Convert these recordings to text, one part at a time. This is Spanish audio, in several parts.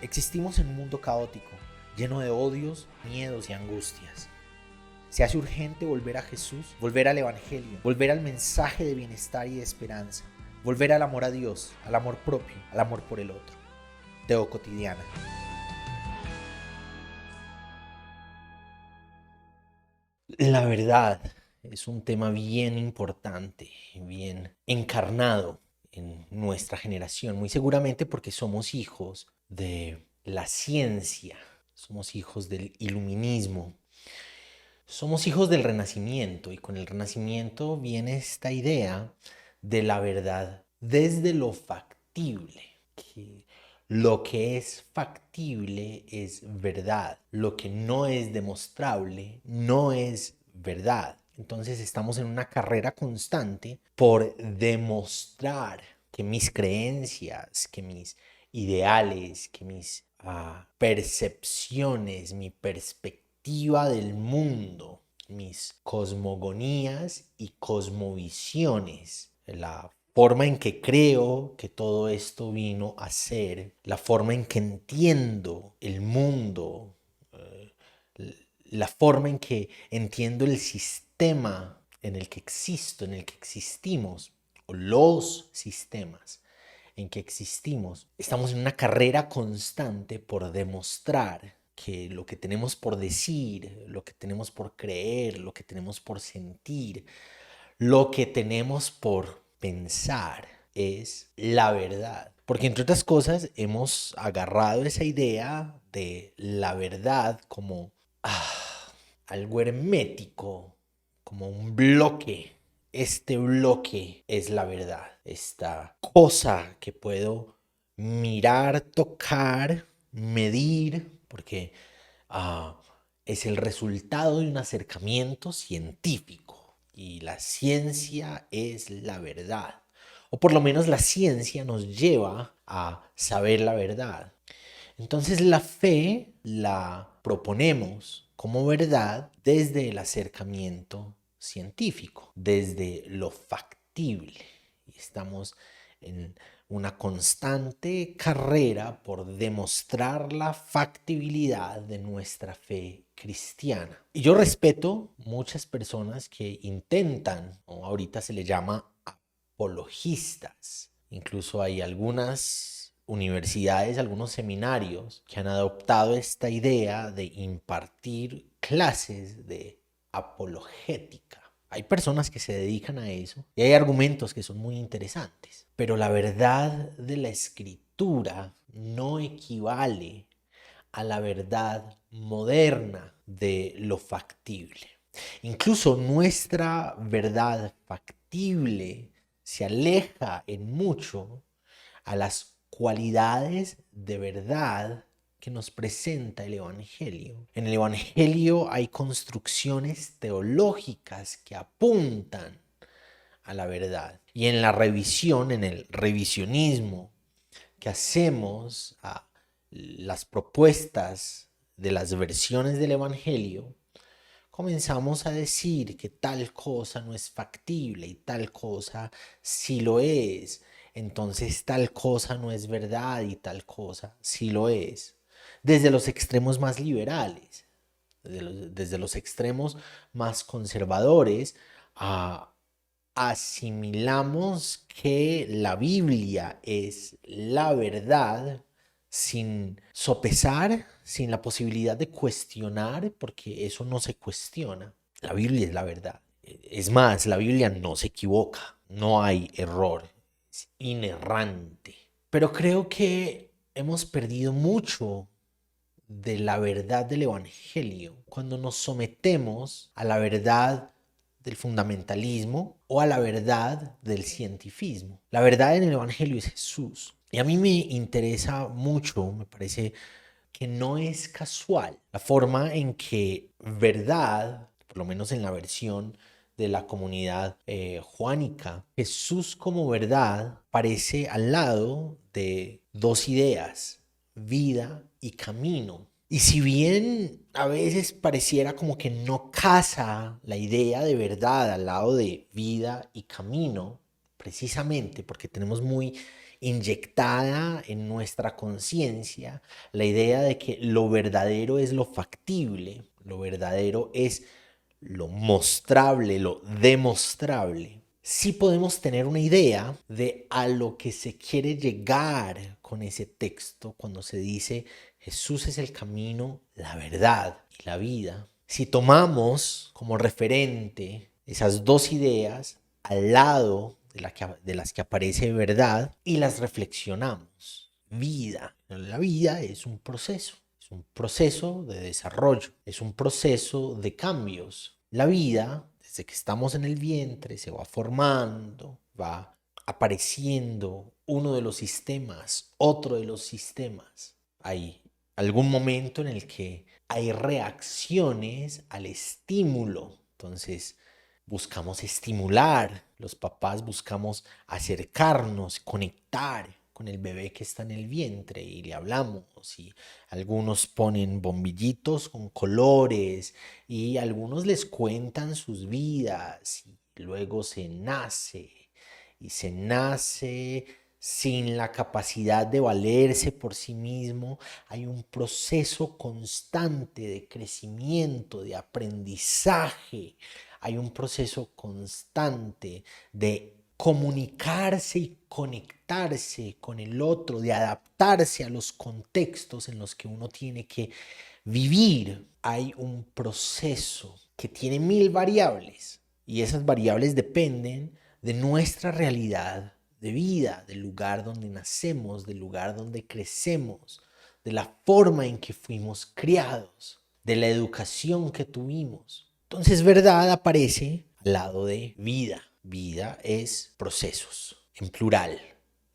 Existimos en un mundo caótico, lleno de odios, miedos y angustias. Se hace urgente volver a Jesús, volver al Evangelio, volver al mensaje de bienestar y de esperanza, volver al amor a Dios, al amor propio, al amor por el otro. Teo Cotidiana. La verdad es un tema bien importante, bien encarnado en nuestra generación, muy seguramente porque somos hijos de la ciencia, somos hijos del iluminismo, somos hijos del Renacimiento, y con el Renacimiento viene esta idea de la verdad desde lo factible, que lo que es factible es verdad, lo que no es demostrable no es verdad. Entonces estamos en una carrera constante por demostrar que mis creencias, que mis ideales, que mis percepciones, mi perspectiva del mundo, mis cosmogonías y cosmovisiones, la forma en que creo que todo esto vino a ser, la forma en que entiendo el mundo, la forma en que entiendo el sistema en el que existo, en el que existimos, o los sistemas en que existimos. Estamos en una carrera constante por demostrar que lo que tenemos por decir, lo que tenemos por creer, lo que tenemos por sentir, lo que tenemos por pensar es la verdad. Porque entre otras cosas hemos agarrado esa idea de la verdad como algo hermético, como un bloque. Este bloque es la verdad. Esta cosa que puedo mirar, tocar, medir, porque es el resultado de un acercamiento científico. Y la ciencia es la verdad. O por lo menos la ciencia nos lleva a saber la verdad. Entonces la fe la proponemos como verdad desde el acercamiento científico, desde lo factible. Y estamos en una constante carrera por demostrar la factibilidad de nuestra fe cristiana. Y yo respeto muchas personas que intentan, o ahorita se le llama apologistas. Incluso hay algunas universidades, algunos seminarios que han adoptado esta idea de impartir clases de apologética. Hay personas que se dedican a eso y hay argumentos que son muy interesantes, pero la verdad de la escritura no equivale a la verdad moderna de lo factible. Incluso nuestra verdad factible se aleja en mucho a las cualidades de verdad que nos presenta el Evangelio. En el Evangelio hay construcciones teológicas que apuntan a la verdad. Y en la revisión, en el revisionismo que hacemos a las propuestas de las versiones del Evangelio, comenzamos a decir que tal cosa no es factible y tal cosa sí lo es. Entonces tal cosa no es verdad y tal cosa sí lo es. Desde los extremos más liberales, desde los extremos más conservadores, asimilamos que la Biblia es la verdad sin sopesar, sin la posibilidad de cuestionar, porque eso no se cuestiona. La Biblia es la verdad. Es más, la Biblia no se equivoca, no hay error, es inerrante. Pero creo que hemos perdido mucho de la verdad del Evangelio cuando nos sometemos a la verdad del fundamentalismo o a la verdad del cientifismo. La verdad en el Evangelio es Jesús. Y a mí me interesa mucho, me parece que no es casual la forma en que verdad, por lo menos en la versión de la comunidad juánica, Jesús como verdad parece al lado de dos ideas, vida y camino. Y si bien a veces pareciera como que no casa la idea de verdad al lado de vida y camino, precisamente porque tenemos muy inyectada en nuestra conciencia la idea de que lo verdadero es lo factible, lo verdadero es lo mostrable, lo demostrable, sí podemos tener una idea de a lo que se quiere llegar con ese texto cuando se dice Jesús es el camino, la verdad y la vida. Si tomamos como referente esas dos ideas al lado de las que aparece verdad y las reflexionamos, vida. La vida es un proceso. Es un proceso de desarrollo, es un proceso de cambios. La vida, desde que estamos en el vientre, se va formando, va apareciendo uno de los sistemas, otro de los sistemas. Hay algún momento en el que hay reacciones al estímulo. Entonces, buscamos estimular, los papás buscamos acercarnos, conectar con el bebé que está en el vientre y le hablamos y algunos ponen bombillitos con colores y algunos les cuentan sus vidas y luego se nace y se nace sin la capacidad de valerse por sí mismo. Hay un proceso constante de crecimiento, de aprendizaje. Hay un proceso constante de comunicarse y conectarse con el otro, de adaptarse a los contextos en los que uno tiene que vivir. Hay un proceso que tiene 1000 variables y esas variables dependen de nuestra realidad de vida, del lugar donde nacemos, del lugar donde crecemos, de la forma en que fuimos criados, de la educación que tuvimos. Entonces, verdad aparece al lado de vida. Vida es procesos, en plural,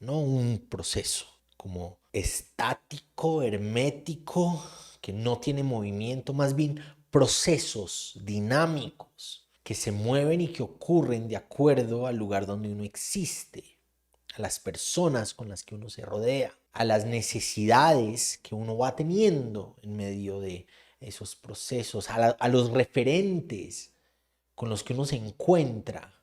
no un proceso como estático, hermético, que no tiene movimiento, más bien procesos dinámicos que se mueven y que ocurren de acuerdo al lugar donde uno existe, a las personas con las que uno se rodea, a las necesidades que uno va teniendo en medio de esos procesos, a los referentes con los que uno se encuentra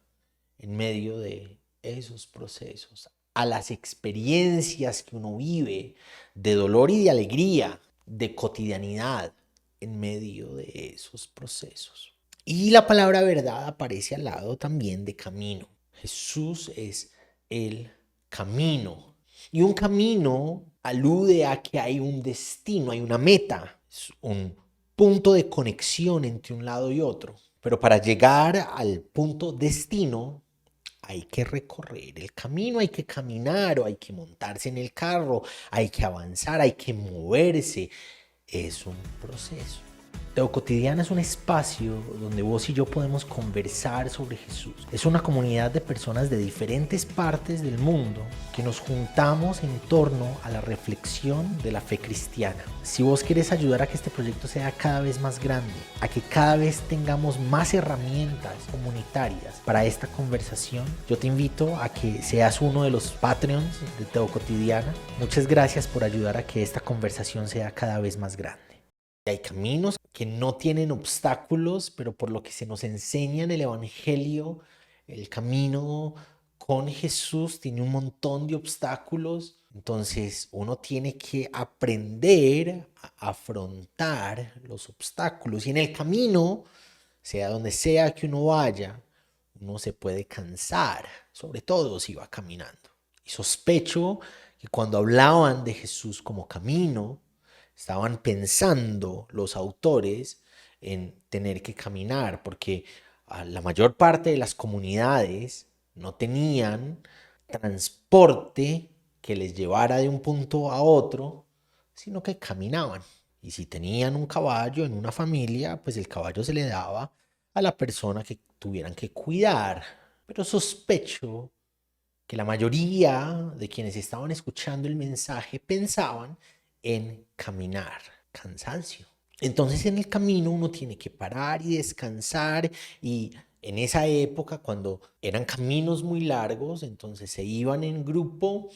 en medio de esos procesos, a las experiencias que uno vive de dolor y de alegría, de cotidianidad en medio de esos procesos. Y la palabra verdad aparece al lado también de camino. Jesús es el camino. Y un camino alude a que hay un destino, hay una meta, es un punto de conexión entre un lado y otro. Pero para llegar al punto destino hay que recorrer el camino, hay que caminar o hay que montarse en el carro, hay que avanzar, hay que moverse. Es un proceso. Teo Cotidiana es un espacio donde vos y yo podemos conversar sobre Jesús. Es una comunidad de personas de diferentes partes del mundo que nos juntamos en torno a la reflexión de la fe cristiana. Si vos querés ayudar a que este proyecto sea cada vez más grande, a que cada vez tengamos más herramientas comunitarias para esta conversación, yo te invito a que seas uno de los Patreons de Teo Cotidiana. Muchas gracias por ayudar a que esta conversación sea cada vez más grande. Hay caminos que no tienen obstáculos, pero por lo que se nos enseña en el Evangelio, el camino con Jesús tiene un montón de obstáculos. Entonces uno tiene que aprender a afrontar los obstáculos. Y en el camino, sea donde sea que uno vaya, uno se puede cansar, sobre todo si va caminando. Y sospecho que cuando hablaban de Jesús como camino, estaban pensando los autores en tener que caminar, porque la mayor parte de las comunidades no tenían transporte que les llevara de un punto a otro, sino que caminaban. Y si tenían un caballo en una familia, pues el caballo se le daba a la persona que tuvieran que cuidar. Pero sospecho que la mayoría de quienes estaban escuchando el mensaje pensaban en caminar, cansancio. Entonces en el camino uno tiene que parar y descansar, y en esa época cuando eran caminos muy largos, entonces se iban en grupo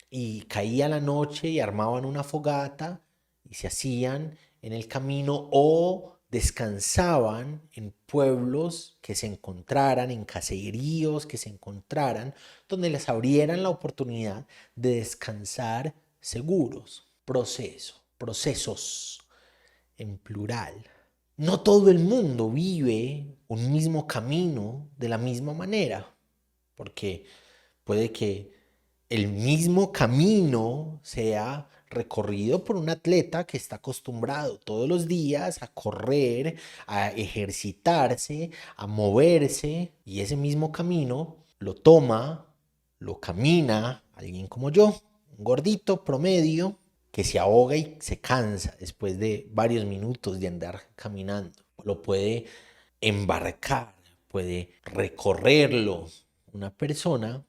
y caía la noche y armaban una fogata y se hacían en el camino, o descansaban en pueblos que se encontraran, en caseríos que se encontraran, donde les abrieran la oportunidad de descansar seguros. Procesos en plural. No todo el mundo vive un mismo camino de la misma manera, porque puede que el mismo camino sea recorrido por un atleta que está acostumbrado todos los días a correr, a ejercitarse, a moverse, y ese mismo camino lo toma, lo camina alguien como yo, un gordito promedio, que se ahoga y se cansa después de varios minutos de andar caminando. Lo puede embarcar, puede recorrerlo una persona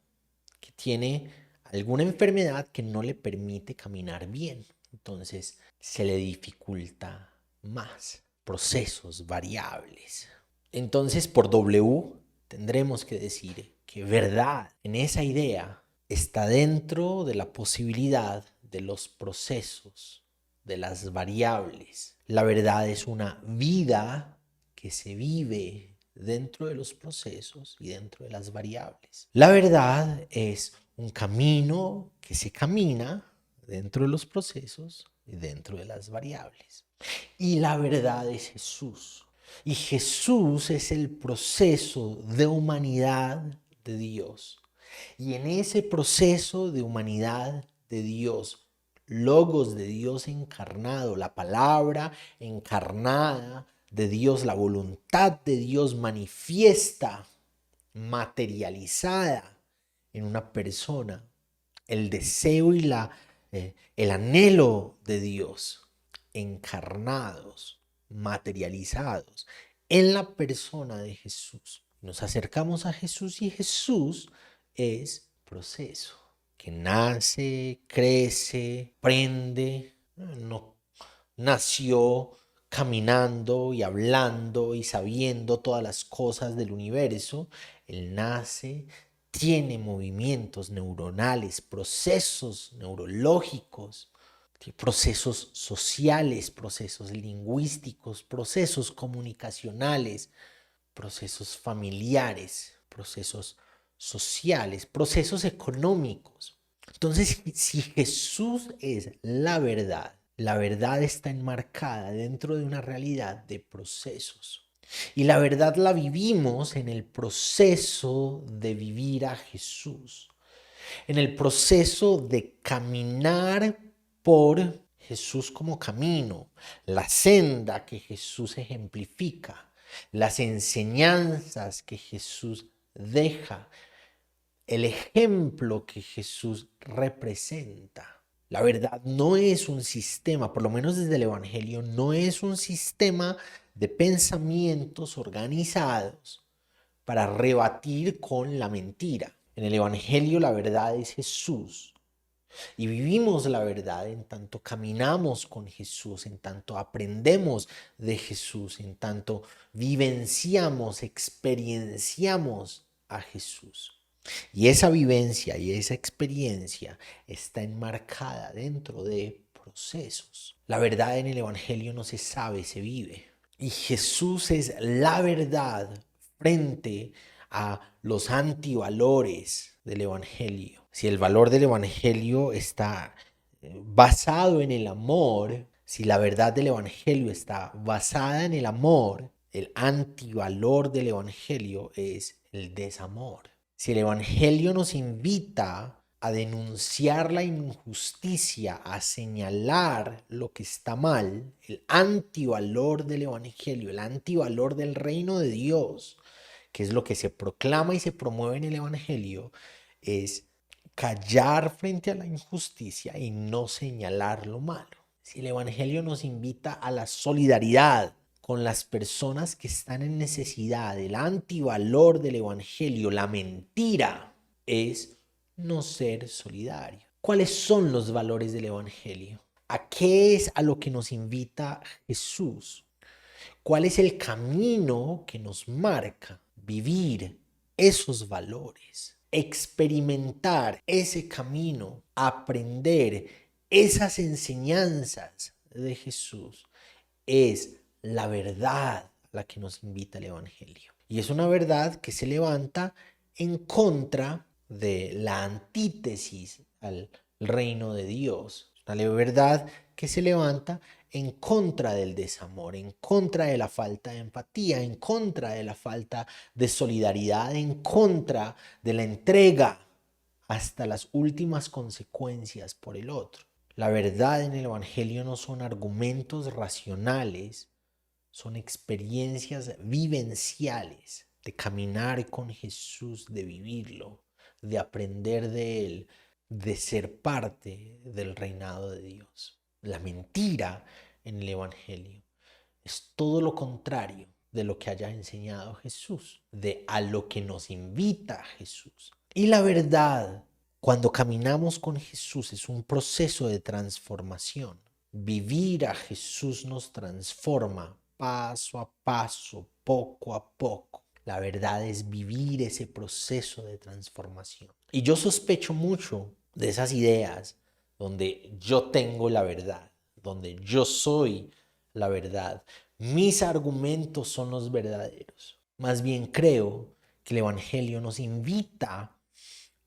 que tiene alguna enfermedad que no le permite caminar bien. Entonces se le dificulta más. Procesos variables. Entonces por W tendremos que decir que verdad en esa idea está dentro de la posibilidad de los procesos, de las variables. La verdad es una vida que se vive dentro de los procesos y dentro de las variables. La verdad es un camino que se camina dentro de los procesos y dentro de las variables. Y la verdad es Jesús. Y Jesús es el proceso de humanidad de Dios. Y en ese proceso de humanidad de Dios, logos de Dios encarnado, la palabra encarnada de Dios, la voluntad de Dios manifiesta, materializada en una persona, el deseo y el anhelo de Dios encarnados, materializados en la persona de Jesús. Nos acercamos a Jesús y Jesús es proceso que nace, crece, aprende, no nació caminando y hablando y sabiendo todas las cosas del universo. Él nace, tiene movimientos neuronales, procesos neurológicos, procesos sociales, procesos lingüísticos, procesos comunicacionales, procesos familiares, procesos sociales, procesos económicos. Entonces, si Jesús es la verdad está enmarcada dentro de una realidad de procesos. Y la verdad la vivimos en el proceso de vivir a Jesús, en el proceso de caminar por Jesús como camino, la senda que Jesús ejemplifica, las enseñanzas que Jesús deja, el ejemplo que Jesús representa. La verdad no es un sistema, por lo menos desde el Evangelio, no es un sistema de pensamientos organizados para rebatir con la mentira. En el Evangelio la verdad es Jesús. Y vivimos la verdad en tanto caminamos con Jesús, en tanto aprendemos de Jesús, en tanto vivenciamos, experienciamos a Jesús. Y esa vivencia y esa experiencia está enmarcada dentro de procesos. La verdad en el Evangelio no se sabe, se vive. Y Jesús es la verdad frente a los antivalores del Evangelio. Si el valor del Evangelio está basado en el amor, si la verdad del Evangelio está basada en el amor, el antivalor del Evangelio es el desamor. Si el Evangelio nos invita a denunciar la injusticia, a señalar lo que está mal, el antivalor del Evangelio, el antivalor del reino de Dios, que es lo que se proclama y se promueve en el Evangelio, es callar frente a la injusticia y no señalar lo malo. Si el Evangelio nos invita a la solidaridad con las personas que están en necesidad, el antivalor del Evangelio, la mentira, es no ser solidario. ¿Cuáles son los valores del Evangelio? ¿A qué es a lo que nos invita Jesús? ¿Cuál es el camino que nos marca vivir esos valores? Experimentar ese camino, aprender esas enseñanzas de Jesús es la verdad a la que nos invita el Evangelio. Y es una verdad que se levanta en contra de la antítesis al reino de Dios. Una verdad que se levanta en contra del desamor, en contra de la falta de empatía, en contra de la falta de solidaridad, en contra de la entrega hasta las últimas consecuencias por el otro. La verdad en el Evangelio no son argumentos racionales, son experiencias vivenciales de caminar con Jesús, de vivirlo, de aprender de Él, de ser parte del reinado de Dios. La mentira en el Evangelio es todo lo contrario de lo que haya enseñado Jesús, de a lo que nos invita Jesús. Y la verdad, cuando caminamos con Jesús, es un proceso de transformación. Vivir a Jesús nos transforma paso a paso, poco a poco. La verdad es vivir ese proceso de transformación. Y yo sospecho mucho de esas ideas donde yo tengo la verdad, donde yo soy la verdad. Mis argumentos son los verdaderos. Más bien creo que el Evangelio nos invita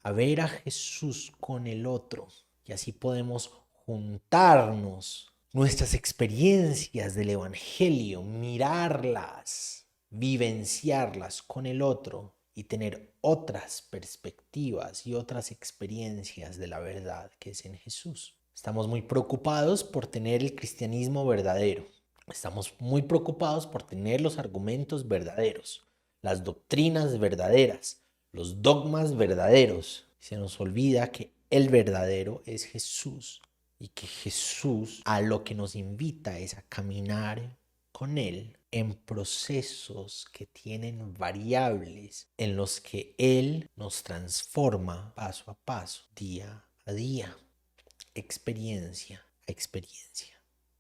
a ver a Jesús con el otro y así podemos juntarnos nuestras experiencias del Evangelio, mirarlas, vivenciarlas con el otro y tener otras perspectivas y otras experiencias de la verdad que es en Jesús. Estamos muy preocupados por tener el cristianismo verdadero. Estamos muy preocupados por tener los argumentos verdaderos, las doctrinas verdaderas, los dogmas verdaderos. Se nos olvida que el verdadero es Jesús y que Jesús a lo que nos invita es a caminar con Él en procesos que tienen variables en los que Él nos transforma paso a paso, día a día, experiencia a experiencia.